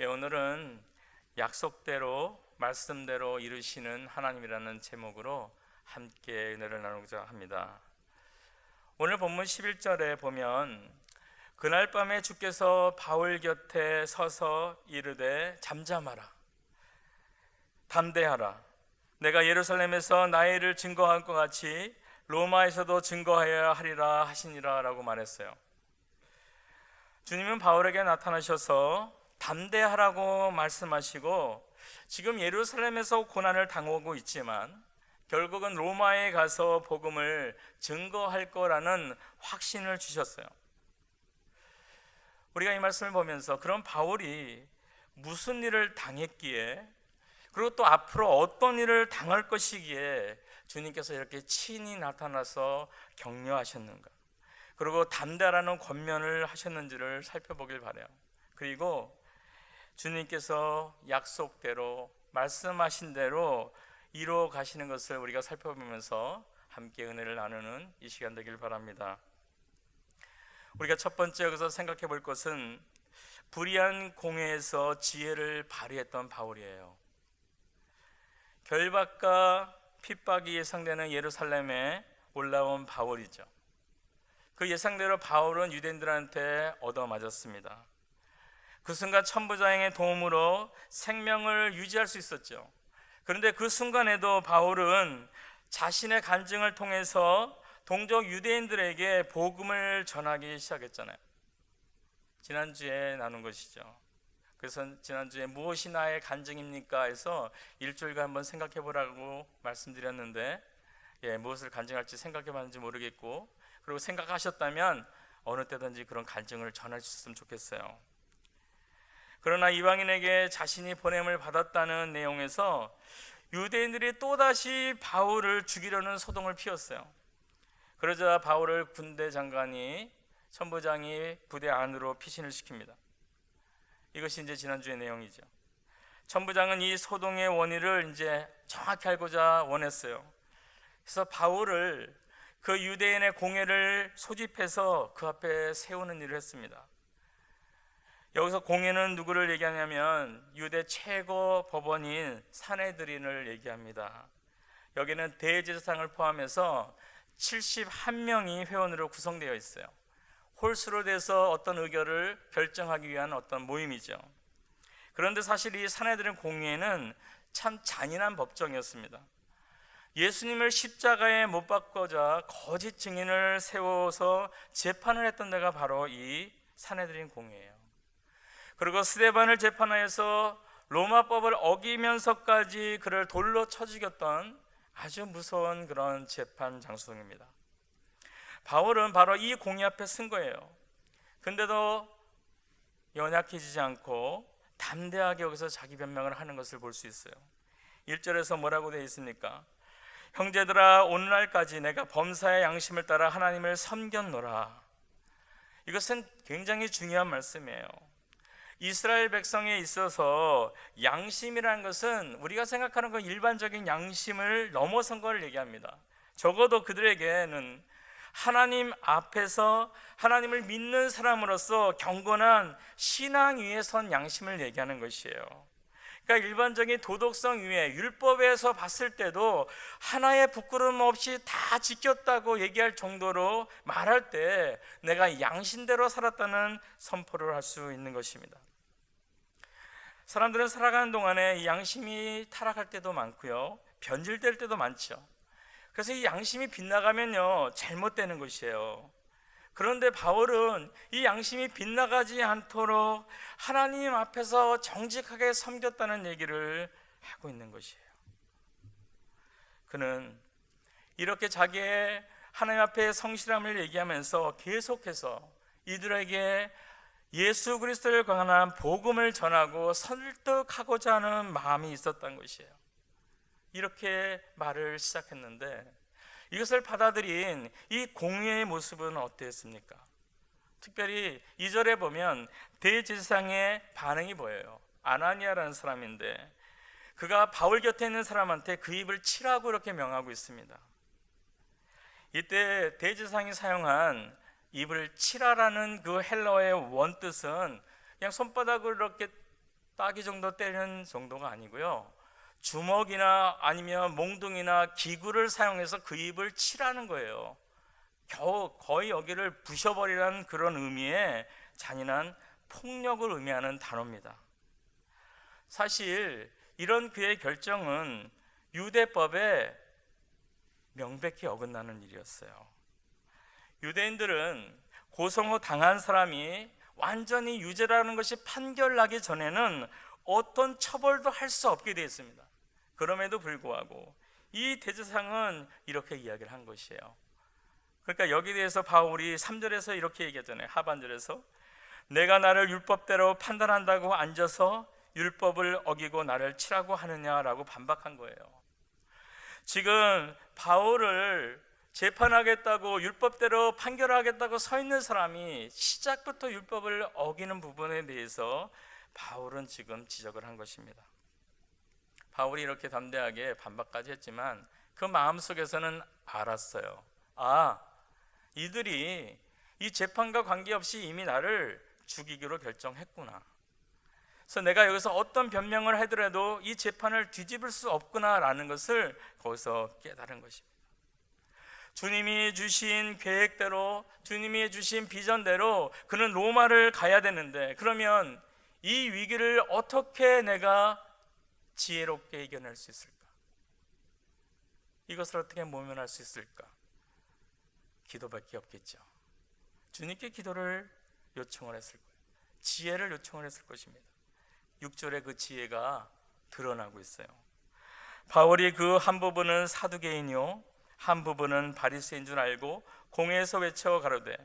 오늘은 약속대로 말씀대로 이루시는 하나님이라는 제목으로 함께 은혜를 나누고자 합니다. 오늘 본문 11절에 보면 그날 밤에 주께서 바울 곁에 서서 이르되 잠잠하라 담대하라 내가 예루살렘에서 나의 일을 증거한 것 같이 로마에서도 증거하여야 하리라 하시니라 라고 말했어요. 주님은 바울에게 나타나셔서 담대하라고 말씀하시고 지금 예루살렘에서 고난을 당하고 있지만 결국은 로마에 가서 복음을 증거할 거라는 확신을 주셨어요. 우리가 이 말씀을 보면서 그런 바울이 무슨 일을 당했기에 그리고 또 앞으로 어떤 일을 당할 것이기에 주님께서 이렇게 친히 나타나서 격려하셨는가, 그리고 담대하라는 권면을 하셨는지를 살펴보길 바라요. 그리고 주님께서 약속대로 말씀하신 대로 이루어 가시는 것을 우리가 살펴보면서 함께 은혜를 나누는 이 시간 되길 바랍니다. 우리가 첫 번째 여기서 생각해 볼 것은 불의한 공회에서 지혜를 발휘했던 바울이에요. 결박과 핍박이 예상되는 예루살렘에 올라온 바울이죠. 그 예상대로 바울은 유대인들한테 얻어맞았습니다. 그 순간 천부장의 도움으로 생명을 유지할 수 있었죠. 그런데 그 순간에도 바울은 자신의 간증을 통해서 동족 유대인들에게 복음을 전하기 시작했잖아요. 지난주에 나눈 것이죠. 그래서 지난주에 무엇이 나의 간증입니까? 해서 일주일간 한번 생각해 보라고 말씀드렸는데 무엇을 간증할지 생각해 봤는지 모르겠고, 그리고 생각하셨다면 어느 때든지 그런 간증을 전할 수 있으면 좋겠어요. 그러나 이방인에게 자신이 보냄을 받았다는 내용에서 유대인들이 또다시 바울을 죽이려는 소동을 피웠어요. 그러자 바울을 군대 장관이, 천부장이 부대 안으로 피신을 시킵니다. 이것이 이제 지난주의 내용이죠. 천부장은 이 소동의 원인을 이제 정확히 알고자 원했어요. 그래서 바울을 그 유대인의 공회를 소집해서 그 앞에 세우는 일을 했습니다. 여기서 공회는 누구를 얘기하냐면 유대 최고 법원인 산헤드린을 얘기합니다. 여기는 대제사장을 포함해서 71명이 회원으로 구성되어 있어요. 홀수로 돼서 어떤 의결을 결정하기 위한 어떤 모임이죠. 그런데 사실 이 산헤드린 공회는 참 잔인한 법정이었습니다. 예수님을 십자가에 못 박고자 거짓 증인을 세워서 재판을 했던 데가 바로 이 산헤드린 공회예요. 그리고 스데반을 재판하여서 로마법을 어기면서까지 그를 돌로 쳐 죽였던 아주 무서운 그런 재판 장소입니다. 바울은 바로 이 공회 앞에 쓴 거예요. 근데도 연약해지지 않고 담대하게 여기서 자기 변명을 하는 것을 볼 수 있어요. 1절에서 뭐라고 되어 있습니까? 형제들아, 오늘날까지 내가 범사의 양심을 따라 하나님을 섬겼노라. 이것은 굉장히 중요한 말씀이에요. 이스라엘 백성에 있어서 양심이라는 것은 우리가 생각하는 그 일반적인 양심을 넘어선 걸 얘기합니다. 적어도 그들에게는 하나님 앞에서 하나님을 믿는 사람으로서 경건한 신앙 위에 선 양심을 얘기하는 것이에요. 그러니까 일반적인 도덕성 위에 율법에서 봤을 때도 하나의 부끄러움 없이 다 지켰다고 얘기할 정도로 말할 때 내가 양심대로 살았다는 선포를 할 수 있는 것입니다. 사람들은 살아가는 동안에 이 양심이 타락할 때도 많고요, 변질될 때도 많죠. 그래서 이 양심이 빗나가면요 잘못되는 것이에요. 그런데 바울은 이 양심이 빗나가지 않도록 하나님 앞에서 정직하게 섬겼다는 얘기를 하고 있는 것이에요. 그는 이렇게 자기의 하나님 앞에 성실함을 얘기하면서 계속해서 이들에게 예수 그리스도를 관한 복음을 전하고 설득하고자 하는 마음이 있었던 것이에요. 이렇게 말을 시작했는데 이것을 받아들인 이 공회의 모습은 어땠습니까? 특별히 2절에 보면 대제사장의 반응이 보여요. 아나니아라는 사람인데 그가 바울 곁에 있는 사람한테 그 입을 치라고 이렇게 명하고 있습니다. 이때 대제사장이 사용한 입을 치라라는 그 헬라어의 원뜻은 그냥 손바닥으로 이렇게 따기 정도 때리는 정도가 아니고요, 주먹이나 아니면 몽둥이나 기구를 사용해서 그 입을 치라는 거예요. 거의 여기를 부셔버리라는 그런 의미의 잔인한 폭력을 의미하는 단어입니다. 사실 이런 그의 결정은 유대법에 명백히 어긋나는 일이었어요. 유대인들은 고성 후 당한 사람이 완전히 유죄라는 것이 판결나기 전에는 어떤 처벌도 할 수 없게 되어 있습니다. 그럼에도 불구하고 이 대제사장은 이렇게 이야기를 한 것이에요. 그러니까 여기에 대해서 바울이 3절에서 이렇게 얘기하잖아요. 하반절에서 내가 나를 율법대로 판단한다고 앉아서 율법을 어기고 나를 치라고 하느냐라고 반박한 거예요. 지금 바울을 재판하겠다고 율법대로 판결하겠다고 서 있는 사람이 시작부터 율법을 어기는 부분에 대해서 바울은 지금 지적을 한 것입니다. 바울이 이렇게 담대하게 반박까지 했지만 그 마음속에서는 알았어요. 이들이 이 재판과 관계없이 이미 나를 죽이기로 결정했구나. 그래서 내가 여기서 어떤 변명을 하더라도 이 재판을 뒤집을 수 없구나라는 것을 거기서 깨달은 것입니다. 주님이 주신 계획대로, 주님이 주신 비전대로 그는 로마를 가야 되는데, 그러면 이 위기를 어떻게 내가 지혜롭게 이겨낼 수 있을까? 이것을 어떻게 모면할 수 있을까? 기도밖에 없겠죠. 주님께 기도를 요청을 했을 거예요. 지혜를 요청을 했을 것입니다. 6절에 그 지혜가 드러나고 있어요. 바울이 그 한 부분은 사두개인이요 한 부분은 바리새인 줄 알고 공회에서 외쳐 가로되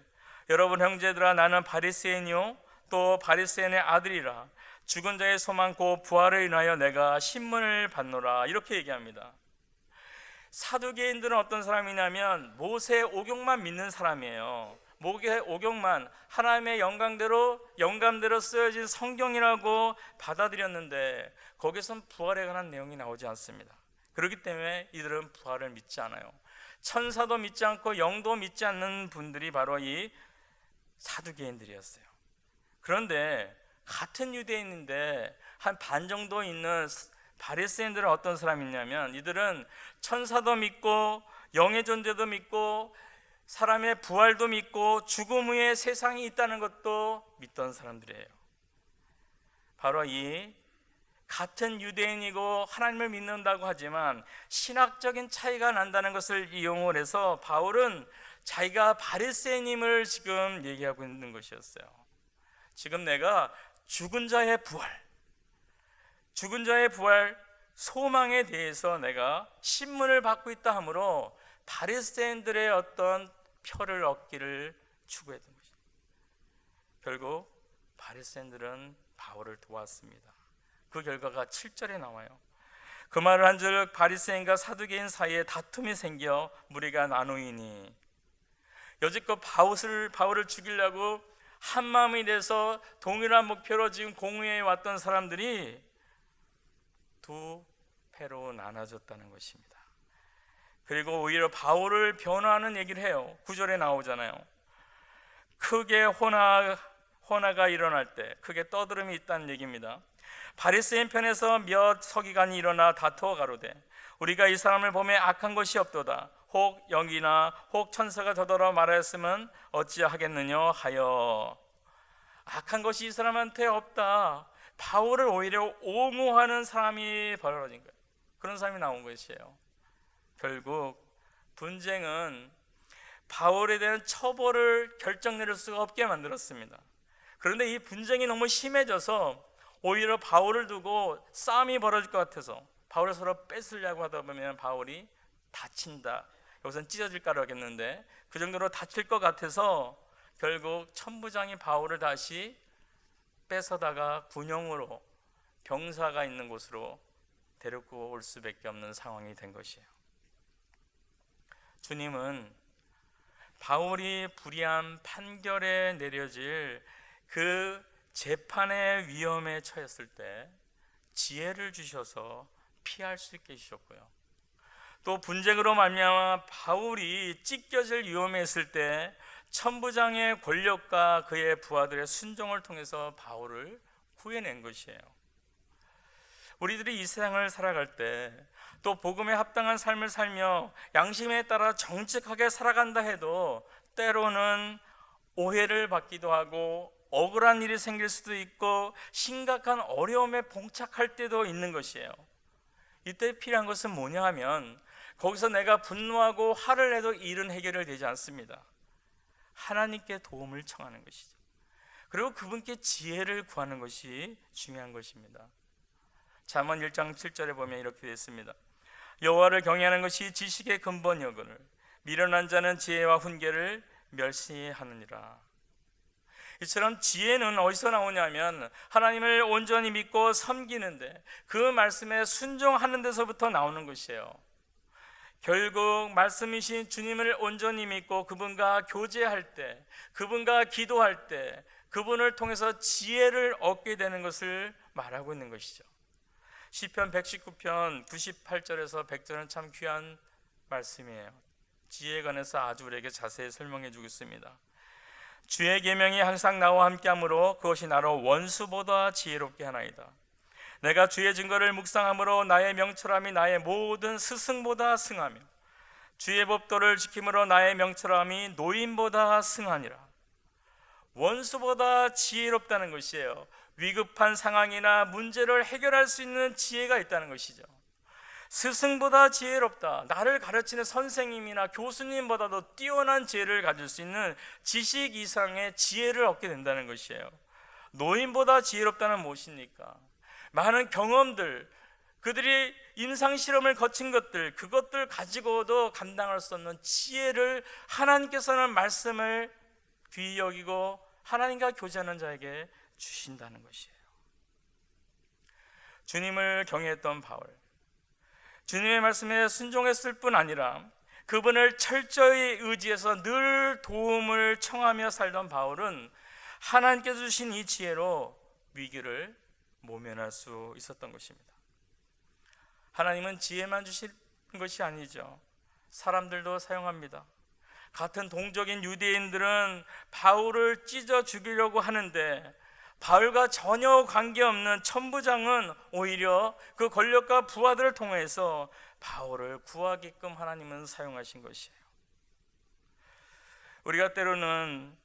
여러분 형제들아, 나는 바리새인이요 또 바리새인의 아들이라. 죽은 자의 소망 곧 부활을 인하여 내가 신문을 받노라. 이렇게 얘기합니다. 사두개인들은 어떤 사람이냐면 모세 오경만 믿는 사람이에요. 모세 오경만 하나님의 영감대로 쓰여진 성경이라고 받아들였는데 거기선 부활에 관한 내용이 나오지 않습니다. 그렇기 때문에 이들은 부활을 믿지 않아요. 천사도 믿지 않고 영도 믿지 않는 분들이 바로 이 사두개인들이었어요. 그런데 같은 유대인인데 한 반 정도 있는 바리새인들은 어떤 사람이 있냐면, 이들은 천사도 믿고 영의 존재도 믿고 사람의 부활도 믿고 죽음 후에 세상이 있다는 것도 믿던 사람들이에요. 바로 이 같은 유대인이고 하나님을 믿는다고 하지만 신학적인 차이가 난다는 것을 이용을 해서 바울은 자기가 바리새인임을 지금 얘기하고 있는 것이었어요. 지금 내가 죽은 자의 부활 소망에 대해서 내가 신문을 받고 있다 하므로 바리새인들의 어떤 표를 얻기를 추구했던 것입니다. 결국 바리새인들은 바울을 도왔습니다. 그 결과가 7절에 나와요. 그 말을 한즉 바리새인과 사두개인 사이에 다툼이 생겨 무리가 나누이니, 여지껏 바울을 죽이려고 한 마음이 돼서 동일한 목표로 지금 공회에 왔던 사람들이 두 패로 나눠졌다는 것입니다. 그리고 오히려 바울을 변호하는 얘기를 해요. 9절에 나오잖아요. 크게 혼화가 일어날 때 크게 떠들음이 있다는 얘기입니다. 바리새인 편에서 몇 서기관이 일어나 다투어 가로되 우리가 이 사람을 보매 악한 것이 없도다. 혹 영이나 혹 천사가 더더러 말하였으면 어찌하겠느냐 하여. 악한 것이 이 사람한테 없다. 바울을 오히려 옹호하는 사람이 벌어진 거예요. 그런 사람이 나온 것이에요. 결국 분쟁은 바울에 대한 처벌을 결정 내릴 수가 없게 만들었습니다. 그런데 이 분쟁이 너무 심해져서 오히려 바울을 두고 싸움이 벌어질 것 같아서 바울을 서로 뺏으려고 하다 보면 바울이 다친다, 여기서는 찢어질까로 하겠는데 그 정도로 다칠 것 같아서 결국 천부장이 바울을 다시 뺏어다가 군용으로 병사가 있는 곳으로 데리고 올 수밖에 없는 상황이 된 것이에요. 주님은 바울이 불의한 판결에 내려질 그 재판의 위험에 처했을 때 지혜를 주셔서 피할 수 있게 해주셨고요, 또 분쟁으로 말미암아 바울이 찢겨질 위험에 있을 때 천부장의 권력과 그의 부하들의 순종을 통해서 바울을 구해낸 것이에요. 우리들이 이 세상을 살아갈 때 또 복음에 합당한 삶을 살며 양심에 따라 정직하게 살아간다 해도 때로는 오해를 받기도 하고 억울한 일이 생길 수도 있고 심각한 어려움에 봉착할 때도 있는 것이에요. 이때 필요한 것은 뭐냐 하면 거기서 내가 분노하고 화를 내도 일은 해결이 되지 않습니다. 하나님께 도움을 청하는 것이죠. 그리고 그분께 지혜를 구하는 것이 중요한 것입니다. 잠언 1장 7절에 보면 이렇게 되어 있습니다. 여호와를 경외하는 것이 지식의 근본이거늘 미련한 자는 지혜와 훈계를 멸시하느니라. 이처럼 지혜는 어디서 나오냐면 하나님을 온전히 믿고 섬기는데 그 말씀에 순종하는 데서부터 나오는 것이에요. 결국 말씀이신 주님을 온전히 믿고 그분과 교제할 때, 그분과 기도할 때 그분을 통해서 지혜를 얻게 되는 것을 말하고 있는 것이죠. 시편 119편 98절에서 100절은 참 귀한 말씀이에요. 지혜에 관해서 아주 우리에게 자세히 설명해 주겠습니다. 주의 계명이 항상 나와 함께하므로 그것이 나로 원수보다 지혜롭게 하나이다. 내가 주의 증거를 묵상함으로 나의 명철함이 나의 모든 스승보다 승하며 주의 법도를 지킴으로 나의 명철함이 노인보다 승하니라. 원수보다 지혜롭다는 것이에요. 위급한 상황이나 문제를 해결할 수 있는 지혜가 있다는 것이죠. 스승보다 지혜롭다. 나를 가르치는 선생님이나 교수님보다도 뛰어난 지혜를 가질 수 있는 지식 이상의 지혜를 얻게 된다는 것이에요. 노인보다 지혜롭다는 무엇입니까? 많은 경험들, 그들이 임상실험을 거친 것들, 그것들 가지고도 감당할 수 없는 지혜를 하나님께서는 말씀을 귀히 여기고 하나님과 교제하는 자에게 주신다는 것이에요. 주님을 경외했던 바울, 주님의 말씀에 순종했을 뿐 아니라 그분을 철저히 의지해서 늘 도움을 청하며 살던 바울은 하나님께서 주신 이 지혜로 위기를 모면할 수 있었던 것입니다. 하나님은 지혜만 주신 것이 아니죠. 사람들도 사용합니다. 같은 동족인 유대인들은 바울을 찢어 죽이려고 하는데 바울과 전혀 관계없는 천부장은 오히려 그 권력과 부하들을 통해서 바울을 구하게끔 하나님은 사용하신 것이에요. 우리가 때로는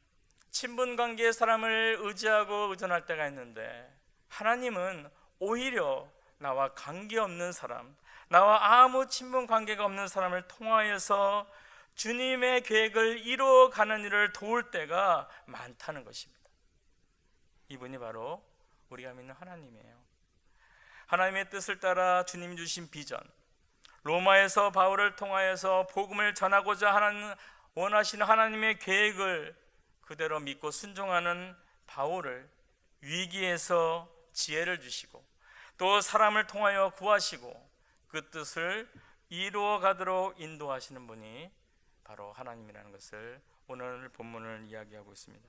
친분관계의 사람을 의지하고 의존할 때가 있는데 하나님은 오히려 나와 관계없는 사람, 나와 아무 친분관계가 없는 사람을 통하여서 주님의 계획을 이루어가는 일을 도울 때가 많다는 것입니다. 이분이 바로 우리가 믿는 하나님이에요. 하나님의 뜻을 따라 주님 주신 비전, 로마에서 바울을 통하여서 복음을 전하고자 하는 원하시는 하나님의 계획을 그대로 믿고 순종하는 바울을 위기에서 지혜를 주시고 또 사람을 통하여 구하시고 그 뜻을 이루어 가도록 인도하시는 분이 바로 하나님이라는 것을 오늘 본문을 이야기하고 있습니다.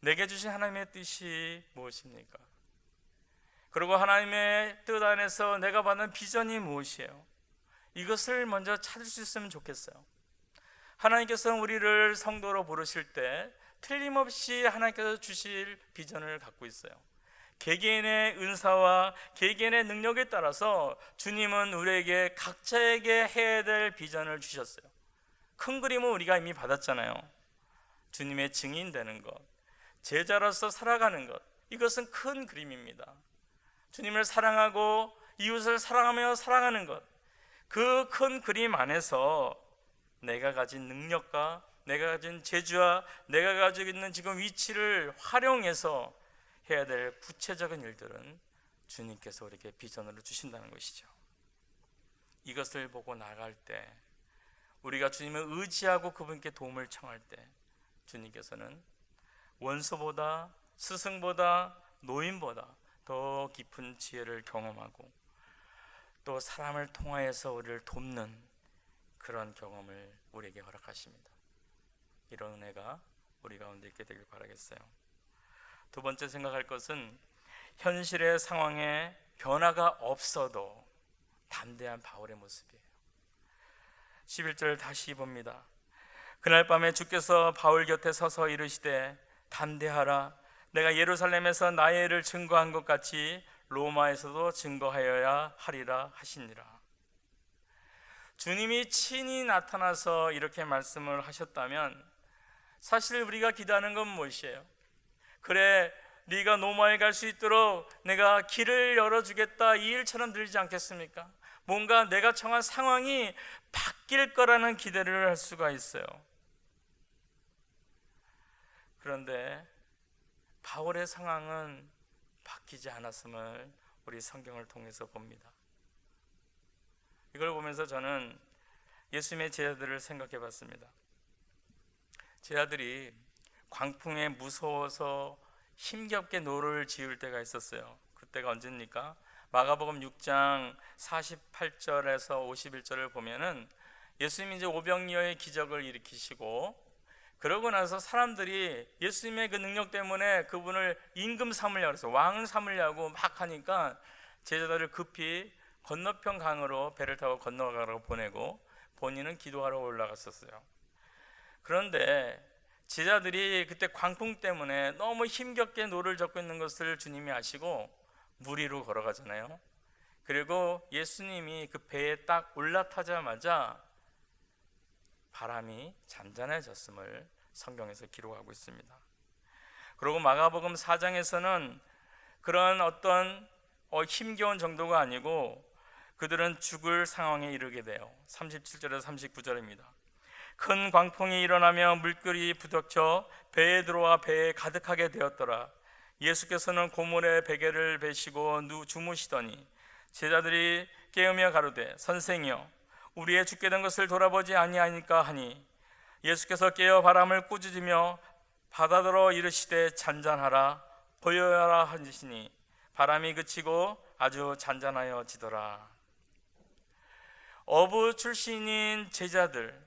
내게 주신 하나님의 뜻이 무엇입니까? 그리고 하나님의 뜻 안에서 내가 받는 비전이 무엇이에요? 이것을 먼저 찾을 수 있으면 좋겠어요. 하나님께서는 우리를 성도로 부르실 때 틀림없이 하나님께서 주실 비전을 갖고 있어요. 개개인의 은사와 개개인의 능력에 따라서 주님은 우리에게 각자에게 해야 될 비전을 주셨어요. 큰 그림은 우리가 이미 받았잖아요. 주님의 증인 되는 것, 제자로서 살아가는 것, 이것은 큰 그림입니다. 주님을 사랑하고 이웃을 사랑하며 살아가는 것, 그 큰 그림 안에서 내가 가진 능력과 내가 가진 재주와 내가 가지고 있는 지금 위치를 활용해서 해야 될 구체적인 일들은 주님께서 우리에게 비전으로 주신다는 것이죠. 이것을 보고 나갈 때 우리가 주님을 의지하고 그분께 도움을 청할 때 주님께서는 원수보다 스승보다 노인보다 더 깊은 지혜를 경험하고 또 사람을 통하여서 우리를 돕는 그런 경험을 우리에게 허락하십니다. 이런 은혜가 우리 가운데 있게 되길 바라겠어요. 두 번째 생각할 것은 현실의 상황에 변화가 없어도 담대한 바울의 모습이에요. 11절 다시 봅니다. 그날 밤에 주께서 바울 곁에 서서 이르시되 담대하라, 내가 예루살렘에서 나의 일을 증거한 것 같이 로마에서도 증거하여야 하리라 하시니라. 주님이 친히 나타나서 이렇게 말씀을 하셨다면 사실 우리가 기도하는 건 무엇이에요? 그래, 네가 로마에 갈 수 있도록 내가 길을 열어주겠다, 이 일처럼 들리지 않겠습니까? 뭔가 내가 처한 상황이 바뀔 거라는 기대를 할 수가 있어요. 그런데 바울의 상황은 바뀌지 않았음을 우리 성경을 통해서 봅니다. 이걸 보면서 저는 예수님의 제자들을 생각해 봤습니다. 제자들이 광풍에 무서워서 힘겹게 노를 지을 때가 있었어요. 그때가 언제입니까? 마가복음 6장 48절에서 51절을 보면은 예수님이 이제 오병이어의 기적을 일으키시고, 그러고 나서 사람들이 예수님의 그 능력 때문에 그분을 임금 삼으려고 해서 왕을 삼으려고 막 하니까 제자들을 급히 건너편 강으로 배를 타고 건너가라고 보내고 본인은 기도하러 올라갔었어요. 그런데 제자들이 그때 광풍 때문에 너무 힘겹게 노를 젓고 있는 것을 주님이 아시고 물 위로 걸어가잖아요. 그리고 예수님이 그 배에 딱 올라타자마자 바람이 잔잔해졌음을 성경에서 기록하고 있습니다. 그리고 마가복음 4장에서는 그런 어떤 힘겨운 정도가 아니고 그들은 죽을 상황에 이르게 돼요. 37절에서 39절입니다. 큰 광풍이 일어나며 물결이 부닥쳐 배에 들어와 배에 가득하게 되었더라. 예수께서는 고물에 베개를 베시고 주무시더니 제자들이 깨우며 가로되 선생이여 우리의 죽게 된 것을 돌아보지 아니하니까 하니, 예수께서 깨어 바람을 꾸짖으며 바다더러 이르시되 잔잔하라 고요하라 하시니 바람이 그치고 아주 잔잔하여지더라. 어부 출신인 제자들,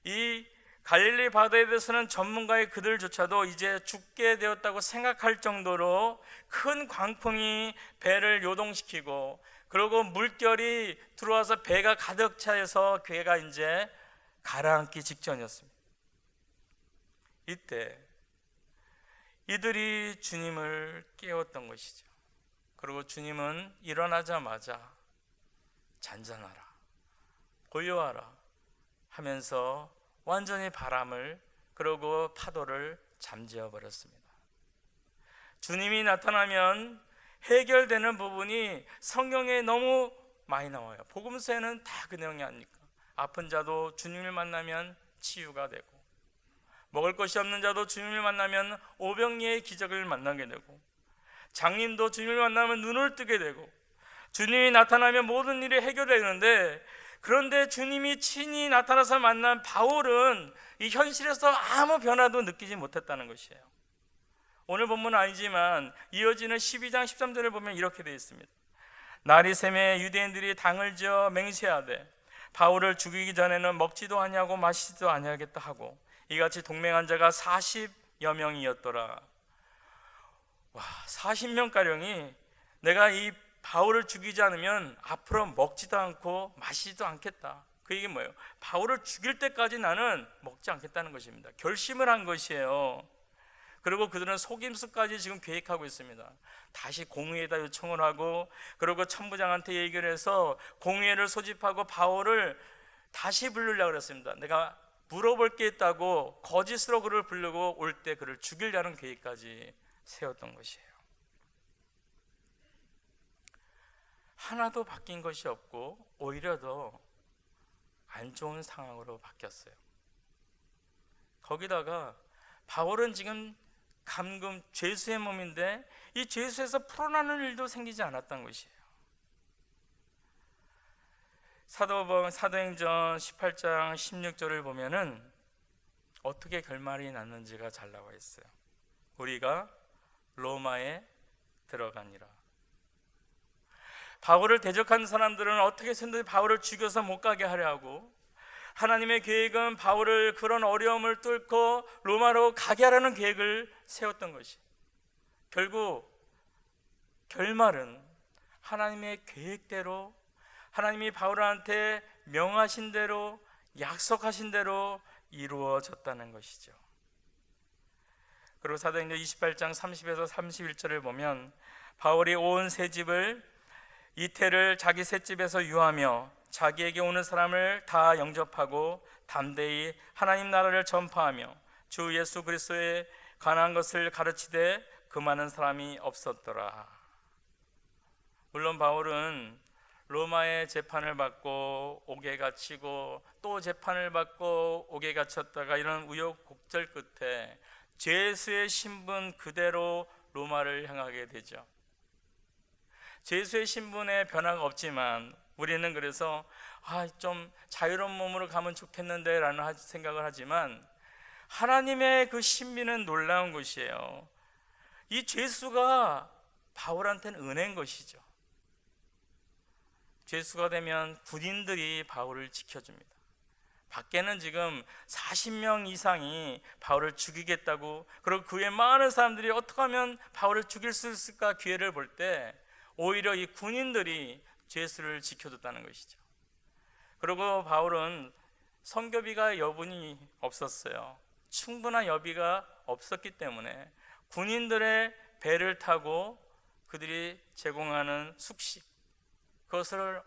이 갈릴리 바다에 대해서는 전문가의 그들조차도 이제 죽게 되었다고 생각할 정도로 큰 광풍이 배를 요동시키고, 그리고 물결이 들어와서 배가 가득 차서 배가 이제 가라앉기 직전이었습니다. 이때 이들이 주님을 깨웠던 것이죠. 그리고 주님은 일어나자마자 잔잔하라 고요하라 하면서 완전히 바람을 그리고 파도를 잠재워 버렸습니다. 주님이 나타나면 해결되는 부분이 성경에 너무 많이 나와요. 복음서에는 다 그 내용이 아닙니까? 아픈 자도 주님을 만나면 치유가 되고, 먹을 것이 없는 자도 주님을 만나면 오병이의 기적을 만나게 되고, 장님도 주님을 만나면 눈을 뜨게 되고, 주님이 나타나면 모든 일이 해결되는데, 그런데 주님이 친히 나타나서 만난 바울은 이 현실에서 아무 변화도 느끼지 못했다는 것이에요. 오늘 본문은 아니지만 이어지는 12장 13절을 보면 이렇게 되어 있습니다. 날이 새매 유대인들이 당을 지어 맹세하되 바울을 죽이기 전에는 먹지도 아니하고 마시지도 아니하겠다 하고, 이같이 동맹한 자가 40여 명이었더라. 와, 40명가량이 내가 이 바울을 죽이지 않으면 앞으로 먹지도 않고 마시지도 않겠다. 그 얘기 뭐예요? 바울을 죽일 때까지 나는 먹지 않겠다는 것입니다. 결심을 한 것이에요. 그리고 그들은 속임수까지 지금 계획하고 있습니다. 다시 공의회에다 요청을 하고, 그리고 천부장한테 얘기를 해서 공의회를 소집하고 바울을 다시 부르려고 그랬습니다. 내가 물어볼 게 있다고 거짓으로 그를 부르고 올 때 그를 죽이려는 계획까지 세웠던 것이에요. 하나도 바뀐 것이 없고 오히려 더 안 좋은 상황으로 바뀌었어요. 거기다가 바울은 지금 감금 죄수의 몸인데 이 죄수에서 풀어나는 일도 생기지 않았던 것이에요. 사도행전 18장 16절을 보면은 어떻게 결말이 났는지가 잘 나와 있어요. 우리가 로마에 들어가니라. 바울을 대적한 사람들은 어떻게 해서든 바울을 죽여서 못 가게 하려 하고, 하나님의 계획은 바울을 그런 어려움을 뚫고 로마로 가게 하라는 계획을 세웠던 것이, 결국 결말은 하나님의 계획대로, 하나님이 바울한테 명하신 대로, 약속하신 대로 이루어졌다는 것이죠. 그리고 사도행전 28장 30에서 31절을 보면 바울이 온 새 집을 이태를 자기 새 집에서 유하며 자기에게 오는 사람을 다 영접하고 담대히 하나님 나라를 전파하며 주 예수 그리스도에 관한 것을 가르치되 그 많은 사람이 없었더라. 물론 바울은 로마의 재판을 받고 옥에 갇히고 또 재판을 받고 옥에 갇혔다가 이런 우여곡절 끝에 죄수의 신분 그대로 로마를 향하게 되죠. 죄수의 신분에 변화가 없지만 우리는 그래서 좀 자유로운 몸으로 가면 좋겠는데 라는 생각을 하지만 하나님의 그 신비는 놀라운 것이에요. 이 죄수가 바울한테는 은혜인 것이죠. 죄수가 되면 군인들이 바울을 지켜줍니다. 밖에는 지금 40명 이상이 바울을 죽이겠다고, 그리고 그 외 많은 사람들이 어떻게 하면 바울을 죽일 수 있을까 기회를 볼 때 오히려 이 군인들이 죄수를 지켜줬다는 것이죠. 그리고 바울은 성교비가 여분이 없었어요. 충분한 여비가 없었기 때문에 군인들의 배를 타고 그들이 제공하는 숙식, 그것을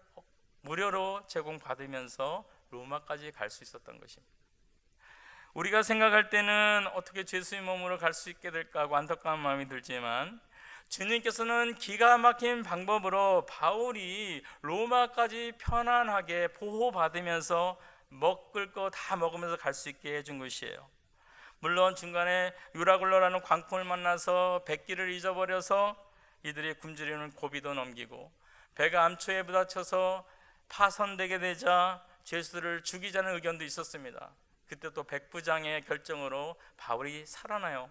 무료로 제공받으면서 로마까지 갈 수 있었던 것입니다. 우리가 생각할 때는 어떻게 죄수의 몸으로 갈 수 있게 될까 하고 안타까운 마음이 들지만 주님께서는 기가 막힌 방법으로 바울이 로마까지 편안하게 보호받으면서 먹을 거 다 먹으면서 갈 수 있게 해준 것이에요. 물론 중간에 유라굴로라는 광풍을 만나서 백기를 잊어버려서 이들이 굶주리는 고비도 넘기고 배가 암초에 부딪혀서 파손되게 되자 죄수들을 죽이자는 의견도 있었습니다. 그때 또 백부장의 결정으로 바울이 살아나요.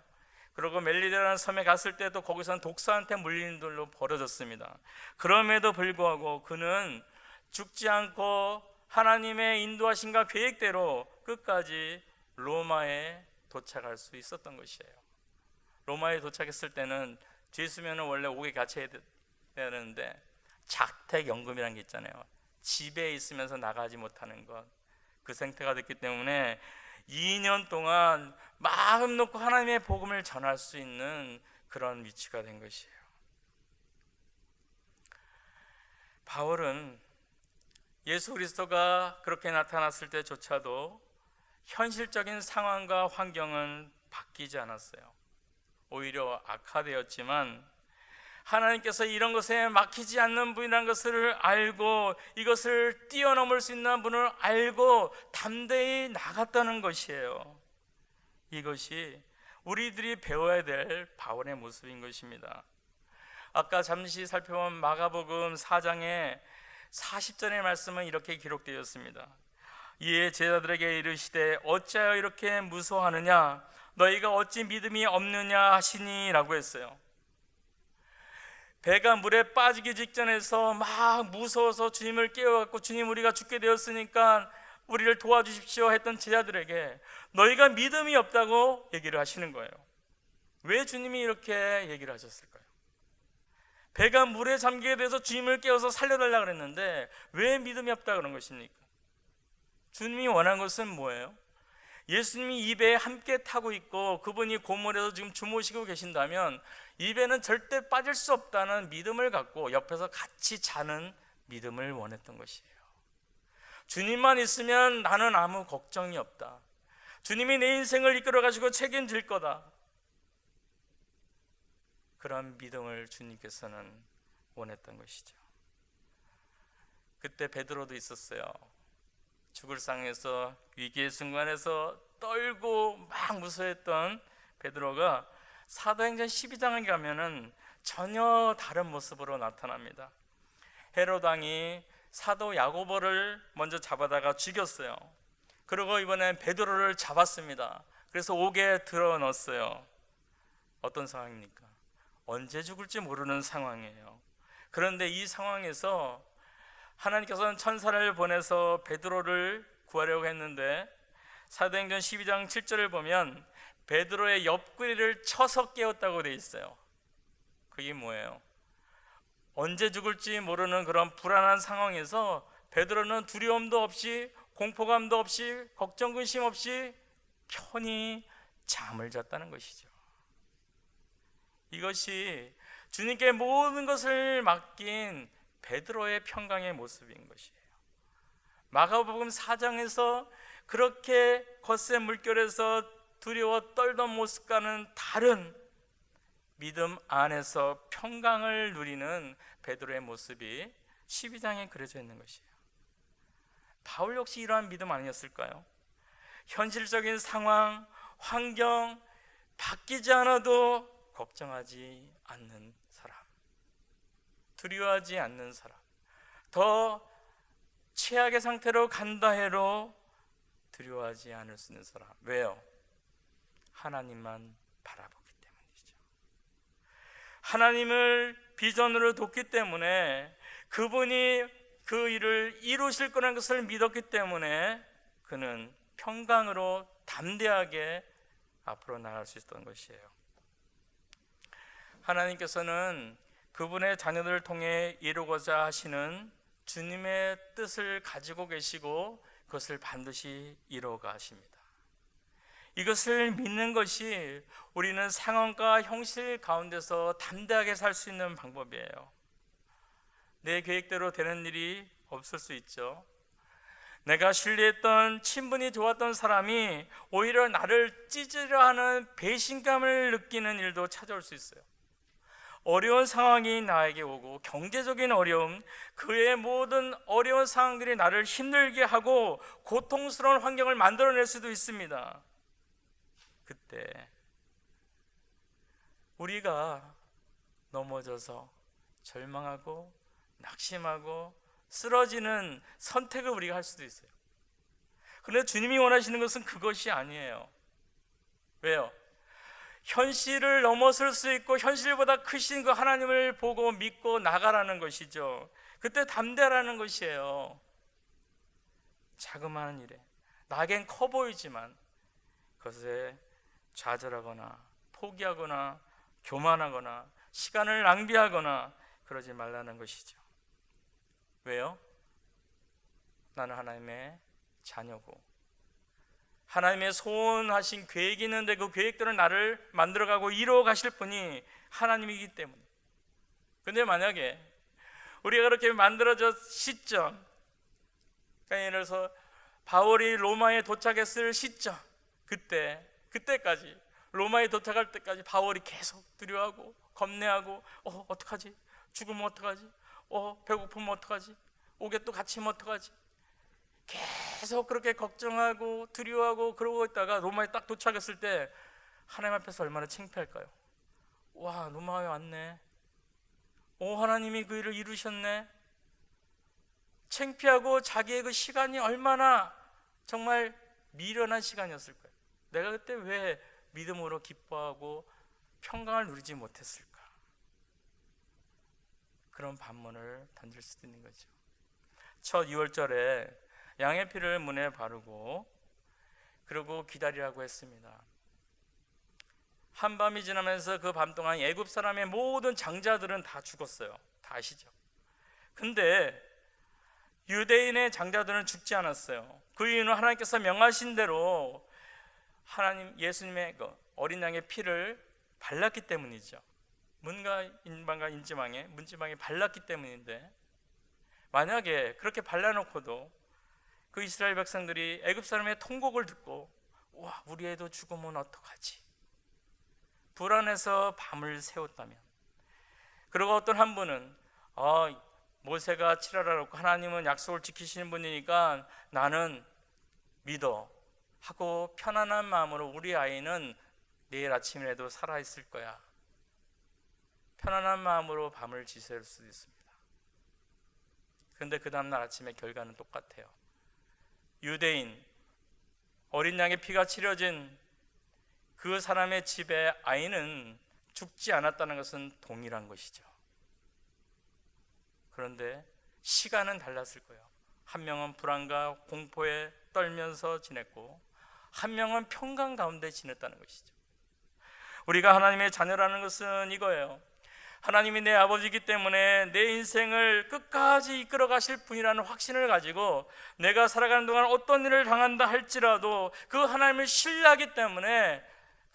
그리고 멜리데라는 섬에 갔을 때도 거기서는 독사한테 물리는 일로 벌어졌습니다. 그럼에도 불구하고 그는 죽지 않고 하나님의 인도하심과 계획대로 끝까지 로마에 도착할 수 있었던 것이에요. 로마에 도착했을 때는 죄수면은 원래 옥에 갇혀야 되는데 작택연금이라는 게 있잖아요. 집에 있으면서 나가지 못하는 것, 그 상태가 됐기 때문에 2년 동안 마음 놓고 하나님의 복음을 전할 수 있는 그런 위치가 된 것이에요. 바울은 예수 그리스도가 그렇게 나타났을 때조차도 현실적인 상황과 환경은 바뀌지 않았어요. 오히려 악화되었지만 하나님께서 이런 것에 막히지 않는 분이라는 것을 알고 이것을 뛰어넘을 수 있는 분을 알고 담대히 나갔다는 것이에요. 이것이 우리들이 배워야 될 바울의 모습인 것입니다. 아까 잠시 살펴본 마가복음 4장의 40절의 말씀은 이렇게 기록되었습니다. 이에 제자들에게 이르시되 어찌하여 이렇게 무서워하느냐, 너희가 어찌 믿음이 없느냐 하시니 라고 했어요. 배가 물에 빠지기 직전에서 막 무서워서 주님을 깨워갖고 주님 우리가 죽게 되었으니까 우리를 도와주십시오 했던 제자들에게 너희가 믿음이 없다고 얘기를 하시는 거예요. 왜 주님이 이렇게 얘기를 하셨을까요? 배가 물에 잠기게 돼서 주님을 깨워서 살려달라고 그랬는데 왜 믿음이 없다 그런 것입니까? 주님이 원한 것은 뭐예요? 예수님이 이 배에 함께 타고 있고 그분이 고물에서 지금 주무시고 계신다면 이 배는 절대 빠질 수 없다는 믿음을 갖고 옆에서 같이 자는 믿음을 원했던 것이에요. 주님만 있으면 나는 아무 걱정이 없다. 주님이 내 인생을 이끌어가시고 책임질 거다. 그런 믿음을 주님께서는 원했던 것이죠. 그때 베드로도 있었어요. 죽을 상에서 위기의 순간에서 떨고 막 무서워했던 베드로가 사도행전 12장에 가면은 전혀 다른 모습으로 나타납니다. 헤롯 왕이 사도 야고보를 먼저 잡아다가 죽였어요. 그리고 이번엔 베드로를 잡았습니다. 그래서 옥에 들어 넣었어요. 어떤 상황입니까? 언제 죽을지 모르는 상황이에요. 그런데 이 상황에서 하나님께서는 천사를 보내서 베드로를 구하려고 했는데 사도행전 12장 7절을 보면 베드로의 옆구리를 쳐서 깨웠다고 되어 있어요. 그게 뭐예요? 언제 죽을지 모르는 그런 불안한 상황에서 베드로는 두려움도 없이 공포감도 없이 걱정 근심 없이 편히 잠을 잤다는 것이죠. 이것이 주님께 모든 것을 맡긴 베드로의 평강의 모습인 것이에요. 마가복음 4장에서 그렇게 겉새 물결에서 두려워 떨던 모습과는 다른 믿음 안에서 평강을 누리는 베드로의 모습이 12장에 그려져 있는 것이에요. 바울 역시 이러한 믿음 아니었을까요? 현실적인 상황, 환경 바뀌지 않아도 걱정하지 않는 사람, 두려워하지 않는 사람, 더 최악의 상태로 간다 해도 두려워하지 않을 수 있는 사람. 왜요? 하나님만 바라보기 때문이죠. 하나님을 비전으로 뒀기 때문에 그분이 그 일을 이루실 거라는 것을 믿었기 때문에 그는 평강으로 담대하게 앞으로 나갈 수 있었던 것이에요. 하나님께서는 그분의 자녀들을 통해 이루고자 하시는 주님의 뜻을 가지고 계시고 그것을 반드시 이루어가십니다. 이것을 믿는 것이 우리는 상황과 형실 가운데서 담대하게 살 수 있는 방법이에요. 내 계획대로 되는 일이 없을 수 있죠. 내가 신뢰했던 친분이 좋았던 사람이 오히려 나를 찢으려 하는 배신감을 느끼는 일도 찾아올 수 있어요. 어려운 상황이 나에게 오고 경제적인 어려움, 그의 모든 어려운 상황들이 나를 힘들게 하고 고통스러운 환경을 만들어낼 수도 있습니다. 그때 우리가 넘어져서 절망하고 낙심하고 쓰러지는 선택을 우리가 할 수도 있어요. 그런데 주님이 원하시는 것은 그것이 아니에요. 왜요? 현실을 넘어설 수 있고 현실보다 크신 그 하나님을 보고 믿고 나가라는 것이죠. 그때 담대라는 것이에요. 자그마한 일에 나에겐 커 보이지만 그것에 좌절하거나 포기하거나 교만하거나 시간을 낭비하거나 그러지 말라는 것이죠. 왜요? 나는 하나님의 자녀고 하나님의 소원하신 계획이 있는데 그 계획대로 나를 만들어가고 이루어 가실 분이 하나님이기 때문에. 근데 만약에 우리가 그렇게 만들어져 시점, 그러니까 예를 들어서 바울이 로마에 도착했을 시점, 그때까지 로마에 도착할 때까지 바울이 계속 두려워하고 겁내하고 어떡하지? 죽으면 어떡하지? 배고프면 어떡하지? 옥에 또 갇히면 어떡하지? 계속 그렇게 걱정하고 두려워하고 그러고 있다가 로마에 딱 도착했을 때 하나님 앞에서 얼마나 창피할까요? 와, 로마에 왔네. 하나님이 그 일을 이루셨네. 창피하고 자기의 그 시간이 얼마나 정말 미련한 시간이었을까요? 내가 그때 왜 믿음으로 기뻐하고 평강을 누리지 못했을까? 그런 반문을 던질 수도 있는 거죠. 첫 유월절에 양의 피를 문에 바르고 그리고 기다리라고 했습니다. 한밤이 지나면서 그 밤 동안 애굽 사람의 모든 장자들은 다 죽었어요. 다 아시죠? 근데 유대인의 장자들은 죽지 않았어요. 그 이유는 하나님께서 명하신 대로 예수님의 그 어린 양의 피를 발랐기 때문이죠. 문과 인방과 문지방에 발랐기 때문인데, 만약에 그렇게 발라놓고도 그 이스라엘 백성들이 애굽 사람의 통곡을 듣고 와, 우리 애도 죽으면 어떡하지? 불안해서 밤을 새웠다면, 그리고 어떤 한 분은 모세가 칠하라고 하나님은 약속을 지키시는 분이니까 나는 믿어 하고 편안한 마음으로 우리 아이는 내일 아침에도 살아있을 거야, 편안한 마음으로 밤을 지새울 수도 있습니다. 그런데 그 다음날 아침에 결과는 똑같아요. 유대인 어린 양의 피가 치려진 그 사람의 집의 아이는 죽지 않았다는 것은 동일한 것이죠. 그런데 시간은 달랐을 거예요. 한 명은 불안과 공포에 떨면서 지냈고 한 명은 평강 가운데 지냈다는 것이죠. 우리가 하나님의 자녀라는 것은 이거예요. 하나님이 내 아버지이기 때문에 내 인생을 끝까지 이끌어 가실 분이라는 확신을 가지고 내가 살아가는 동안 어떤 일을 당한다 할지라도 그 하나님을 신뢰하기 때문에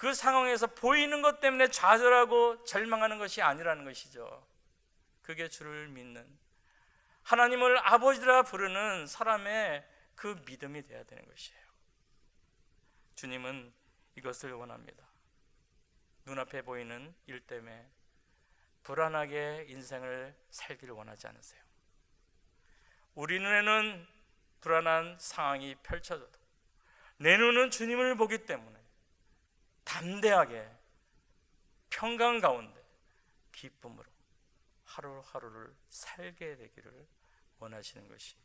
그 상황에서 보이는 것 때문에 좌절하고 절망하는 것이 아니라는 것이죠. 그게 주를 믿는, 하나님을 아버지라 부르는 사람의 그 믿음이 되어야 되는 것이에요. 주님은 이것을 원합니다. 눈앞에 보이는 일 때문에 불안하게 인생을 살기를 원하지 않으세요. 우리 눈에는 불안한 상황이 펼쳐져도 내 눈은 주님을 보기 때문에 담대하게 평강 가운데 기쁨으로 하루하루를 살게 되기를 원하시는 것이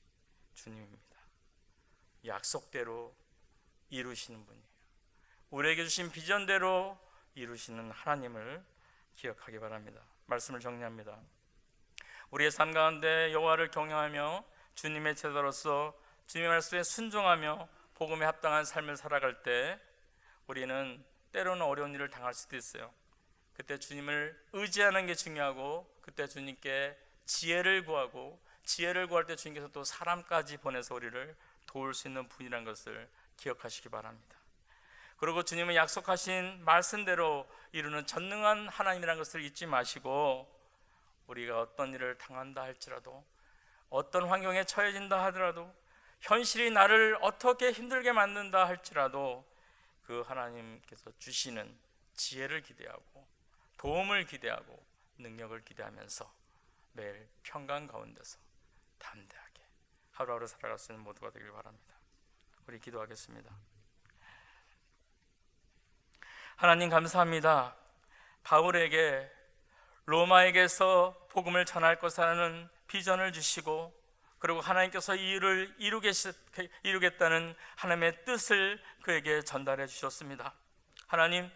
주님입니다. 약속대로 이루시는 분이에요. 우리에게 주신 비전대로 이루시는 하나님을 기억하기 바랍니다. 말씀을 정리합니다. 우리의 삶 가운데 여호와를 경외하며 주님의 제자로서 주님의 말씀에 순종하며 복음에 합당한 삶을 살아갈 때 우리는 때로는 어려운 일을 당할 수도 있어요. 그때 주님을 의지하는 게 중요하고, 그때 주님께 지혜를 구하고, 지혜를 구할 때 주님께서 또 사람까지 보내서 우리를 도울 수 있는 분이라는 것을 기억하시기 바랍니다. 그리고 주님은 약속하신 말씀대로 이루는 전능한 하나님이라는 것을 잊지 마시고, 우리가 어떤 일을 당한다 할지라도, 어떤 환경에 처해진다 하더라도, 현실이 나를 어떻게 힘들게 만든다 할지라도 그 하나님께서 주시는 지혜를 기대하고 도움을 기대하고 능력을 기대하면서 매일 평강 가운데서 담대하게 하루하루 살아갈 수 있는 모두가 되길 바랍니다. 우리 기도하겠습니다. 하나님 감사합니다. 바울에게 로마에게서 복음을 전할 것이라는 비전을 주시고, 그리고 하나님께서 이 일을 이루겠다는 하나님의 뜻을 그에게 전달해 주셨습니다. 하나님,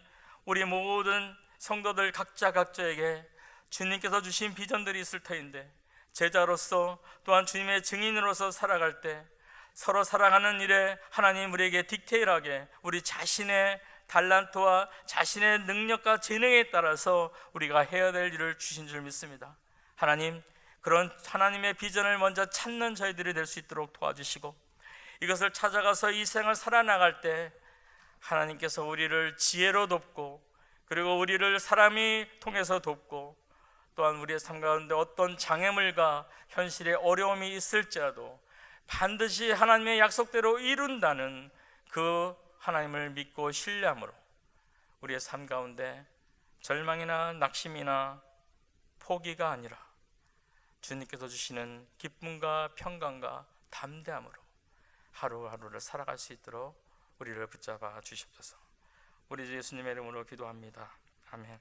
우리 모든 성도들 각자에게 주님께서 주신 비전들이 있을 터인데, 제자로서 또한 주님의 증인으로서 살아갈 때 서로 사랑하는 일에 하나님 우리에게 디테일하게 우리 자신의 달란트와 자신의 능력과 재능에 따라서 우리가 해야 될 일을 주신 줄 믿습니다. 하나님, 그런 하나님의 비전을 먼저 찾는 저희들이 될 수 있도록 도와주시고, 이것을 찾아가서 이 생을 살아나갈 때 하나님께서 우리를 지혜로 돕고, 그리고 우리를 사람이 통해서 돕고, 또한 우리의 삶 가운데 어떤 장애물과 현실의 어려움이 있을지라도 반드시 하나님의 약속대로 이룬다는 그 하나님을 믿고 신뢰함으로 우리의 삶 가운데 절망이나 낙심이나 포기가 아니라 주님께서 주시는 기쁨과 평강과 담대함으로 하루하루를 살아갈 수 있도록 우리를 붙잡아 주시옵소서. 우리 주 예수님의 이름으로 기도합니다. 아멘.